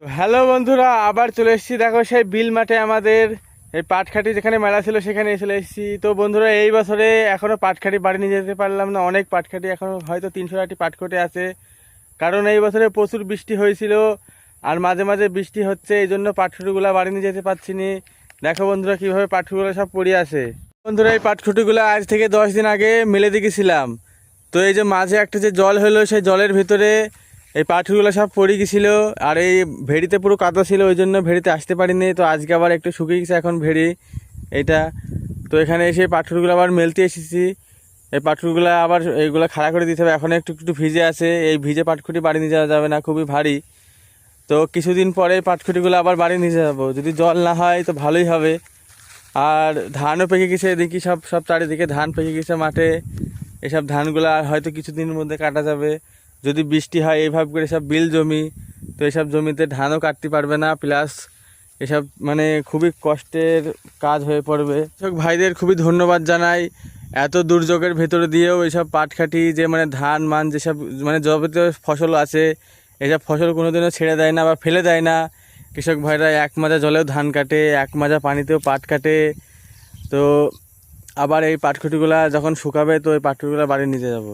Hello বন্ধুরা, আবার চলে এসেছি। দেখো সেই বিল মাঠে আমাদের এই পাটখাটি যেখানে মেলা ছিল সেখানে চলে এসেছি। তো বন্ধুরা, এই বছরে এখনও পাটখাটি বাড়ি নিয়ে যেতে পারলাম না। অনেক পাটখাটি এখনও হয়তো 300টি পাটখাটি আছে, কারণ এই বছরে প্রচুর বৃষ্টি হয়েছিল আর মাঝে মাঝে বৃষ্টি হচ্ছে, এই জন্য পাটখুটিগুলো বাড়ি নিয়ে যেতে পারছি নি। দেখো বন্ধুরা কীভাবে পাটখুটিগুলো সব পড়ে আছে। বন্ধুরা, এই পাটখুটিগুলো আজ থেকে 10 দিন আগে মেলে দিয়েছিলাম। তো এই যে মাঝে একটা যে জল হলো, সেই জলের ভিতরে এই পাটগুলো সব পড়ে গেছিল আর এই ভেড়িতে পুরো কাদা ছিল, ওই জন্য ভেড়িতে আসতে পারিনি। তো আজকে আবার একটু শুকিয়ে গেছে এখন ভেড়ি এইটা। তো এখানে এসে পাটগুলো আবার মেলতে এসেছি। এই পাটগুলো আবার এইগুলো খাড়া করে দিতে হবে। এখন একটু একটু ভিজে আছে, এই ভিজে পাটখুটি বাড়ি নিয়ে যাওয়া যাবে না, খুবই ভারী। তো কিছুদিন পরে পাটখুটিগুলো আবার বাড়ি নিয়ে যাবো, যদি জল না হয় তো ভালোই হবে। আর ধানও পেকে গেছে, এদিকে সব সব চারিদিকে ধান পেকে গেছে মাঠে। এসব ধানগুলো আর হয়তো কিছুদিনের মধ্যে কাটা যাবে, যদি বৃষ্টি হয় এইভাবে করে। সব বিল জমি, তো এসব জমিতে ধানও কাটতে পারবে না, প্লাস এসব মানে খুবই কষ্টের কাজ হয়ে পড়বে। কৃষক ভাইদের খুবই ধন্যবাদ জানাই, এত দুর্যোগের ভেতরে দিয়েও এইসব পাটখাটি যে মানে ধান মান যেসব মানে যাবতীয় ফসল আছে, এসব ফসল কোনোদিনও ছেড়ে দেয় না বা ফেলে দেয় না। কৃষক ভাইরা এক মাজা জলেও ধান কাটে, এক মাজা পানিতেও পাট কাটে। তো আবার এই পাটখুটিগুলা যখন শুকাবে, তো এই পাটখুটিগুলো বাড়ি নিতে যাব।